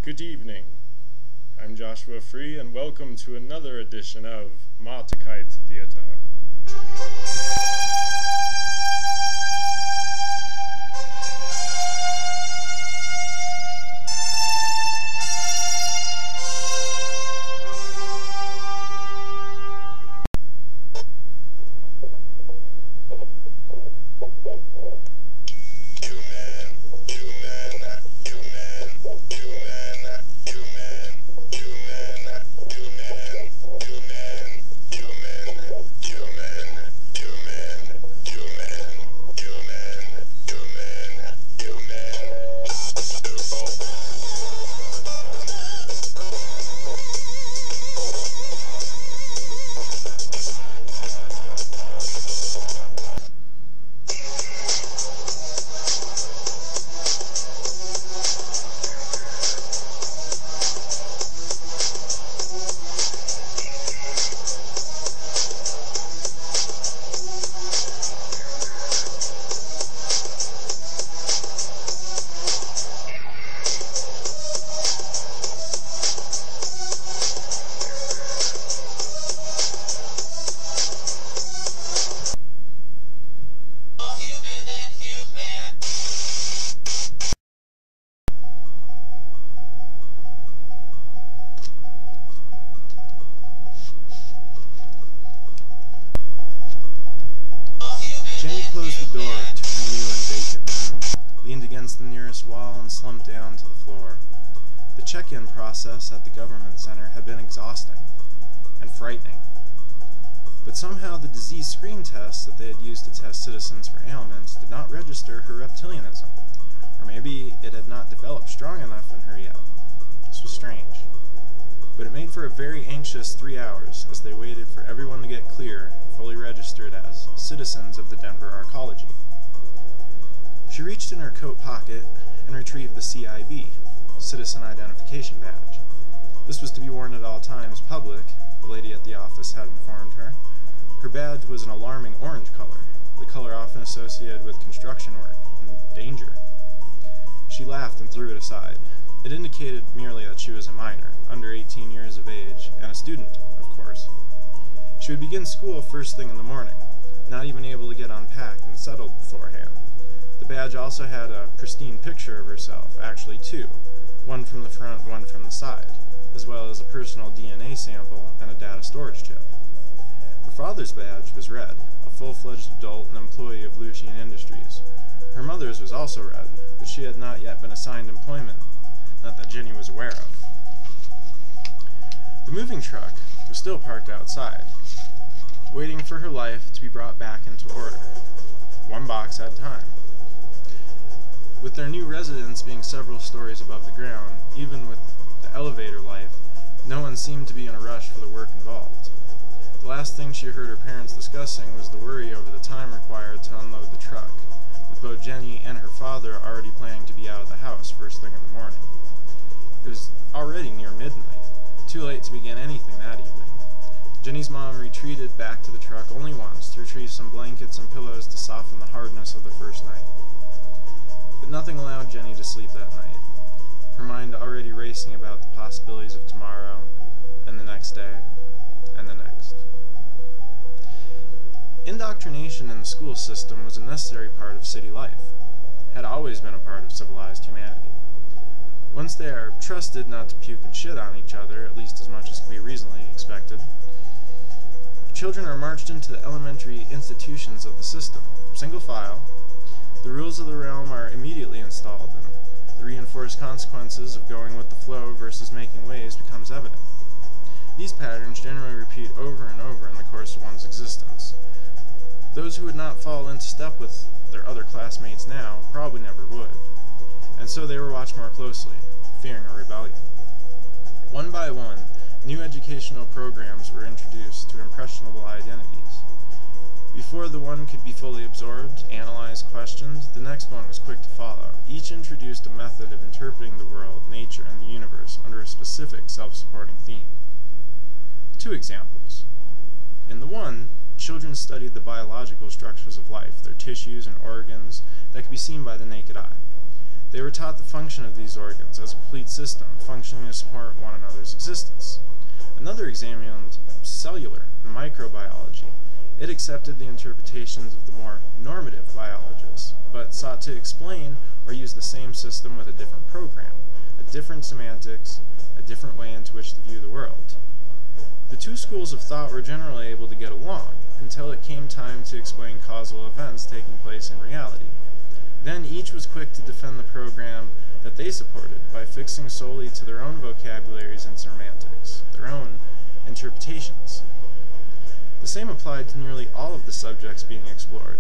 Good evening. I'm Joshua Free, and welcome to another edition of Mardukite Theatre. Jenny closed the door to her new and vacant room, leaned against the nearest wall, and slumped down to the floor. The check-in process at the government center had been exhausting and frightening. But somehow the disease screen tests that they had used to test citizens for ailments did not register her reptilianism, or maybe it had not developed strong enough in her yet. This was strange. But it made for a very anxious 3 hours as they waited for everyone to get clear, fully registered as citizens of the Denver Arcology. She reached in her coat pocket and retrieved the CIB, Citizen Identification Badge. This was to be worn at all times public, the lady at the office had informed her. Her badge was an alarming orange color, the color often associated with construction work and danger. She laughed and threw it aside. It indicated merely that she was a minor, under 18 years of age, and a student, of course. She would begin school first thing in the morning, not even able to get unpacked and settled beforehand. The badge also had a pristine picture of herself, actually two, one from the front, one from the side, as well as a personal DNA sample and a data storage chip. Her father's badge was red, a full-fledged adult and employee of Lucian Industries. Her mother's was also red, but she had not yet been assigned employment, not that Jenny was aware of. The moving truck was still parked outside, waiting for her life to be brought back into order, one box at a time. With their new residence being several stories above the ground, even with the elevator life, no one seemed to be in a rush for the work involved. The last thing she heard her parents discussing was the worry over the time required to unload the truck, with both Jenny and her father already planning to be out of the house first thing in the morning. It was already near midnight, too late to begin anything that evening. Jenny's mom retreated back to the truck only once to retrieve some blankets and pillows to soften the hardness of the first night. But nothing allowed Jenny to sleep that night, her mind already racing about the possibilities of tomorrow, and the next day, and the next. Indoctrination in the school system was a necessary part of city life, had always been a part of civilized humanity. Once they are trusted not to puke and shit on each other, at least as much as can be reasonably expected, children are marched into the elementary institutions of the system, single file. The rules of the realm are immediately installed, and the reinforced consequences of going with the flow versus making waves becomes evident. These patterns generally repeat over and over in the course of one's existence. Those who would not fall into step with their other classmates now probably never would, and so they were watched more closely, fearing a rebellion. One by one, new educational programs were introduced to impressionable identities. Before the one could be fully absorbed, analyzed, questioned, the next one was quick to follow. Each introduced a method of interpreting the world, nature, and the universe under a specific self-supporting theme. Two examples. In the one, children studied the biological structures of life, their tissues and organs that could be seen by the naked eye. They were taught the function of these organs as a complete system, functioning to support one another's existence. Another examined cellular and microbiology. It accepted the interpretations of the more normative biologists, but sought to explain or use the same system with a different program, a different semantics, a different way into which to view the world. The two schools of thought were generally able to get along, until it came time to explain causal events taking place in reality. Then each was quick to defend the program that they supported by fixing solely to their own vocabularies and semantics, their own interpretations. The same applied to nearly all of the subjects being explored,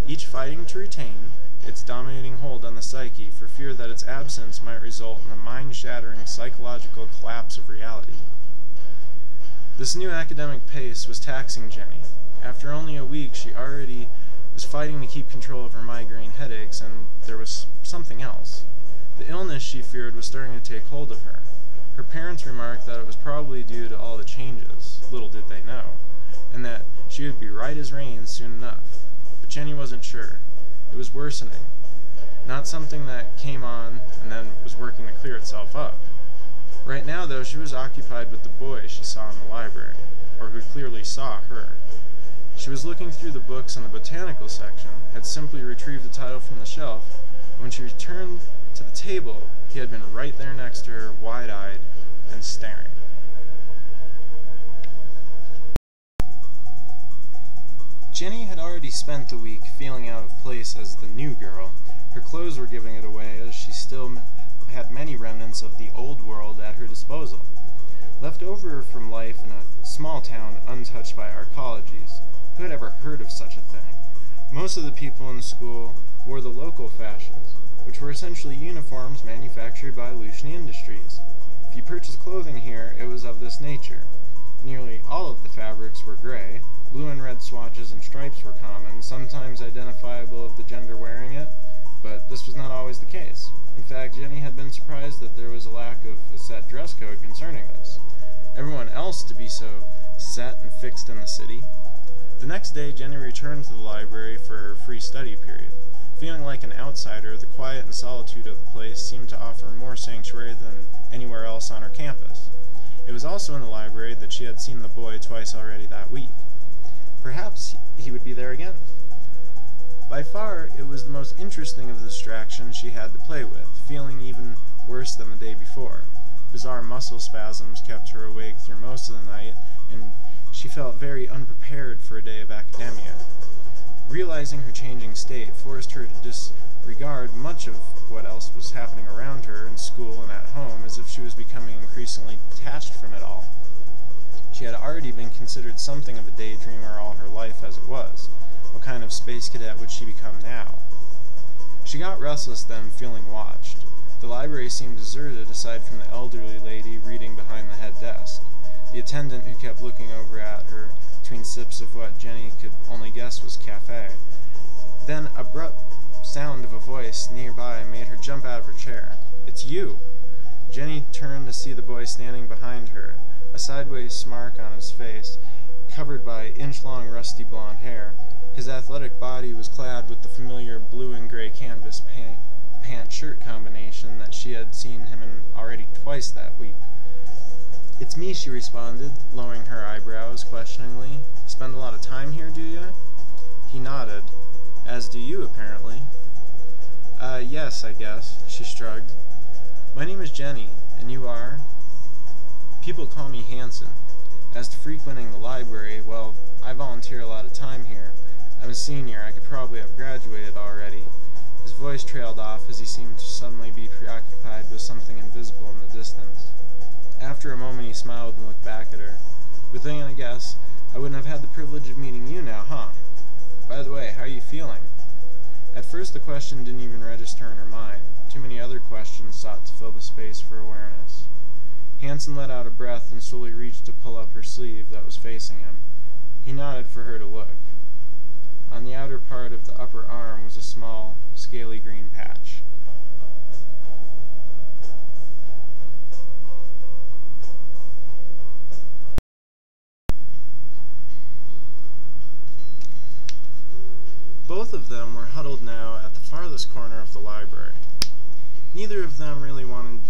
each fighting to retain its dominating hold on the psyche for fear that its absence might result in a mind-shattering psychological collapse of reality. This new academic pace was taxing Jenny. After only a week, she already was fighting to keep control of her migraine headaches, and there was something else. The illness she feared was starting to take hold of her. Her parents remarked that it was probably due to all the changes, little did they know, and that she would be right as rain soon enough. But Jenny wasn't sure. It was worsening, not something that came on and then was working to clear itself up. Right now, though, she was occupied with the boy she saw in the library, or who clearly saw her. She was looking through the books in the botanical section, had simply retrieved the title from the shelf, and when she returned to the table, he had been right there next to her, wide-eyed and staring. Jenny had already spent the week feeling out of place as the new girl. Her clothes were giving it away, as she still had many remnants of the old world at her disposal, left over from life in a small town untouched by arcologies. Who had ever heard of such a thing? Most of the people in school wore the local fashions, which were essentially uniforms manufactured by Lucian Industries. If you purchased clothing here, it was of this nature. Nearly all of the fabrics were gray. Blue and red swatches and stripes were common, sometimes identifiable of the gender wearing it, but this was not always the case. In fact, Jenny had been surprised that there was a lack of a set dress code concerning this. Everyone else to be so set and fixed in the city. The next day, Jenny returned to the library for her free study period. Feeling like an outsider, the quiet and solitude of the place seemed to offer more sanctuary than anywhere else on her campus. It was also in the library that she had seen the boy twice already that week. Perhaps he would be there again. By far, it was the most interesting of the distractions she had to play with, feeling even worse than the day before. Bizarre muscle spasms kept her awake through most of the night, and she felt very unprepared for a day of academia. Realizing her changing state forced her to disregard much of what else was happening around her in school and at home, as if she was becoming increasingly detached from it all. She had already been considered something of a daydreamer all her life as it was. What kind of space cadet would she become now? She got restless then, feeling watched. The library seemed deserted aside from the elderly lady reading behind the head desk, the attendant who kept looking over at her between sips of what Jenny could only guess was café. Then abrupt sound of a voice nearby made her jump out of her chair. "It's you!" Jenny turned to see the boy standing behind her, a sideways smirk on his face, covered by inch-long rusty blonde hair. His athletic body was clad with the familiar blue and gray canvas pant-shirt combination that she had seen him in already twice that week. "It's me," she responded, lowering her eyebrows questioningly. "Spend a lot of time here, do you?" He nodded. "As do you, apparently." Yes, I guess," she shrugged. "My name is Jenny, and you are?" "People call me Hanson. As to frequenting the library, well, I volunteer a lot of time here. I'm a senior. I could probably have graduated already." His voice trailed off as he seemed to suddenly be preoccupied with something invisible in the distance. After a moment he smiled and looked back at her. "But then I guess I wouldn't have had the privilege of meeting you now, huh? By the way, how are you feeling?" At first the question didn't even register in her mind. Too many other questions sought to fill the space for awareness. Hanson let out a breath and slowly reached to pull up her sleeve that was facing him. He nodded for her to look. On the outer part of the upper arm was a small, scaly green patch. Both of them were huddled now at the farthest corner of the library. Neither of them really wanted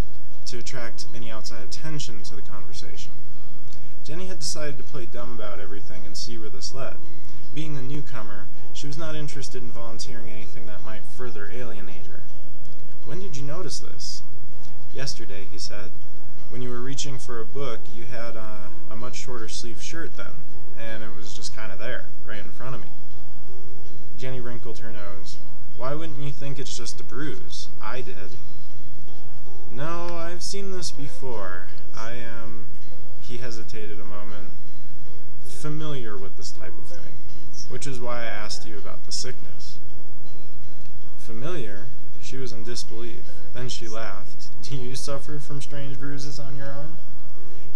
to attract any outside attention to the conversation. Jenny had decided to play dumb about everything and see where this led. Being the newcomer, she was not interested in volunteering anything that might further alienate her. "When did you notice this?" "Yesterday," he said. "When you were reaching for a book, you had a much shorter sleeve shirt then, and it was just kind of there, right in front of me." Jenny wrinkled her nose. "Why wouldn't you think it's just a bruise? I did." "No, I've seen this before. I am," he hesitated a moment, "familiar with this type of thing, which is why I asked you about the sickness." "Familiar?" She was in disbelief. Then she laughed. "Do you suffer from strange bruises on your arm?"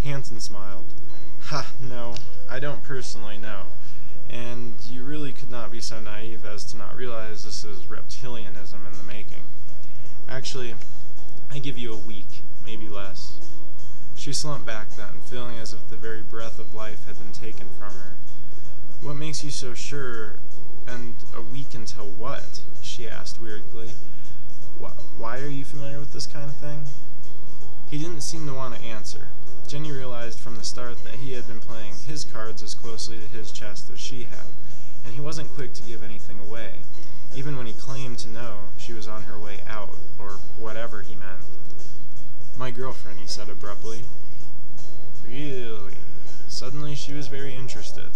Hanson smiled. "Ha, no, I don't personally know. And you really could not be so naive as to not realize this is reptilianism in the making. Actually, I give you a week, maybe less." She slumped back then, feeling as if the very breath of life had been taken from her. "What makes you so sure? And a week until what?" she asked weirdly. "Why are you familiar with this kind of thing?" He didn't seem to want to answer. Jenny realized from the start that he had been playing his cards as closely to his chest as she had, and he wasn't quick to give anything away, even when he claimed to know she was on her way out, or whatever he meant. "My girlfriend," he said abruptly. "Really?" Suddenly she was very interested.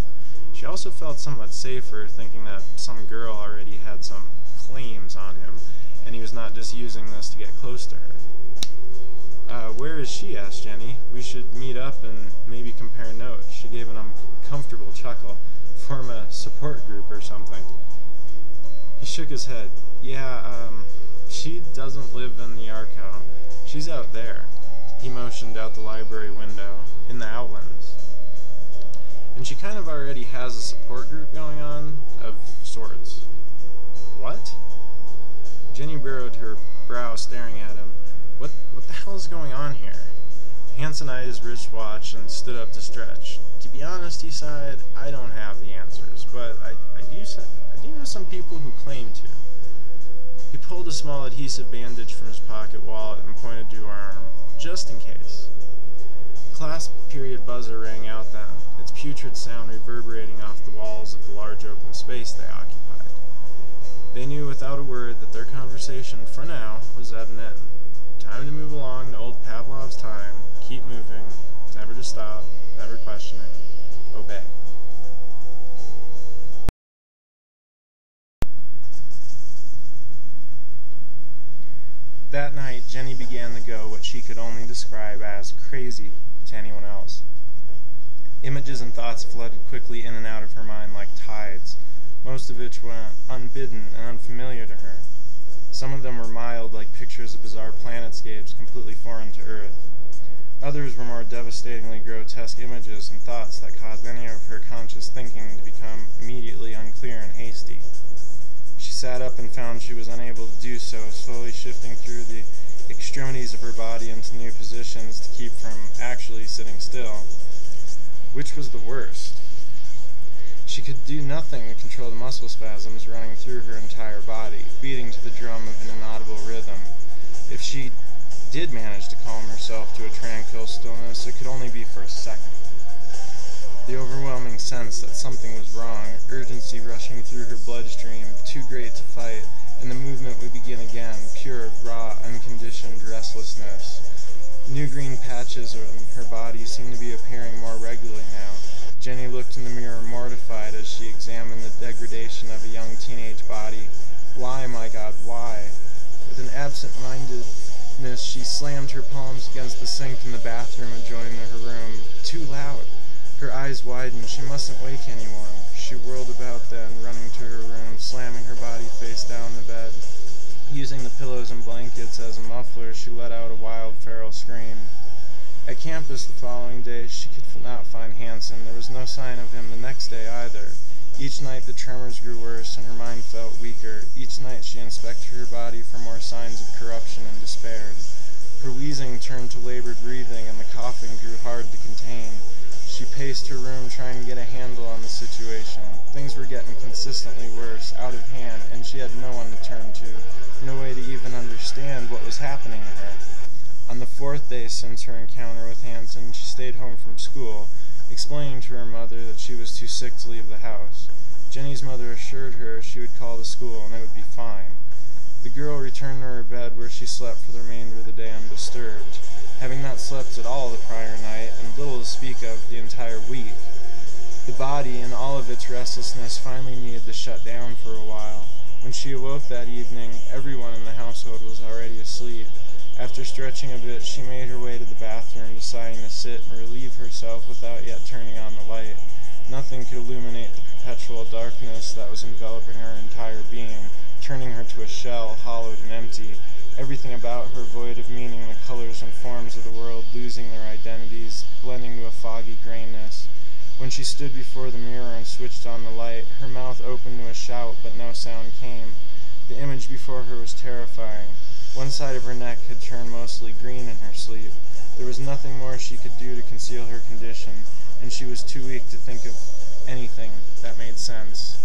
She also felt somewhat safer, thinking that some girl already had some claims on him, and he was not just using this to get close to her. Where is she?" asked Jenny. "We should meet up and maybe compare notes." She gave an uncomfortable chuckle. "Form a support group or something." He shook his head. "Yeah, she doesn't live in the Arco. She's out there." He motioned out the library window, "in the Outlands. And she kind of already has a support group going on, of sorts." "What?" Jenny burrowed her brow, staring at him. What the hell is going on here?" Hanson eyed his wristwatch and stood up to stretch. "To be honest," he sighed, "I don't have the answers, but I do know some people who claim to." He pulled a small adhesive bandage from his pocket wallet and pointed to her arm, "just in case." Class period buzzer rang out then, its putrid sound reverberating off the walls of the large open space they occupied. They knew without a word that their conversation, for now, was at an end. Time to move along to old Pavlov's time, keep moving, never to stop, never questioning, obey. That night, Jenny began to go what she could only describe as crazy to anyone else. Images and thoughts flooded quickly in and out of her mind like tides, most of which were unbidden and unfamiliar to her. Some of them were mild, like pictures of bizarre planetscapes completely foreign to Earth. Others were more devastatingly grotesque images and thoughts that caused any of her conscious thinking to become immediately unclear and hasty. She sat up and found she was unable to do so, slowly shifting through the extremities of her body into new positions to keep from actually sitting still. Which was the worst? She could do nothing to control the muscle spasms running through her entire body, beating to the drum of an inaudible rhythm. If she did manage to calm herself to a tranquil stillness, it could only be for a second. The overwhelming sense that something was wrong, urgency rushing through her bloodstream, too great to fight, and the movement would begin again, pure, raw, unconditioned restlessness. New green patches on her body seemed to be appearing more regularly now. Jenny looked in the mirror mortified as she examined the degradation of a young teenage body. Why, my God, why? With an absent-mindedness, she slammed her palms against the sink in the bathroom adjoining her room. Too loud. Her eyes widened. She mustn't wake anyone. She whirled about then, running to her room, slamming her body face down the bed. Using the pillows and blankets as a muffler, she let out a wild, feral scream. At campus the following day, she could not find Hanson. There was no sign of him the next day either. Each night the tremors grew worse and her mind felt weaker. Each night she inspected her body for more signs of corruption and despaired. Her wheezing turned to labored breathing and the coughing grew hard to contain. She paced her room trying to get a handle on the situation. Things were getting consistently worse, out of hand, and she had no one to turn to, no way to even understand what was happening to her. On the 4th day since her encounter with Hansen, she stayed home from school, explaining to her mother that she was too sick to leave the house. Jenny's mother assured her she would call the school and it would be fine. The girl returned to her bed where she slept for the remainder of the day undisturbed, having not slept at all the prior night and little to speak of the entire week. The body, in all of its restlessness, finally needed to shut down for a while. When she awoke that evening, everyone in the household was already asleep. After stretching a bit, she made her way to the bathroom, deciding to sit and relieve herself without yet turning on the light. Nothing could illuminate the perpetual darkness that was enveloping her entire being, turning her to a shell, hollowed and empty. Everything about her void of meaning, the colors and forms of the world losing their identities, blending to a foggy grayness. When she stood before the mirror and switched on the light, her mouth opened to a shout, but no sound came. The image before her was terrifying. One side of her neck had turned mostly green in her sleep. There was nothing more she could do to conceal her condition, and she was too weak to think of anything that made sense.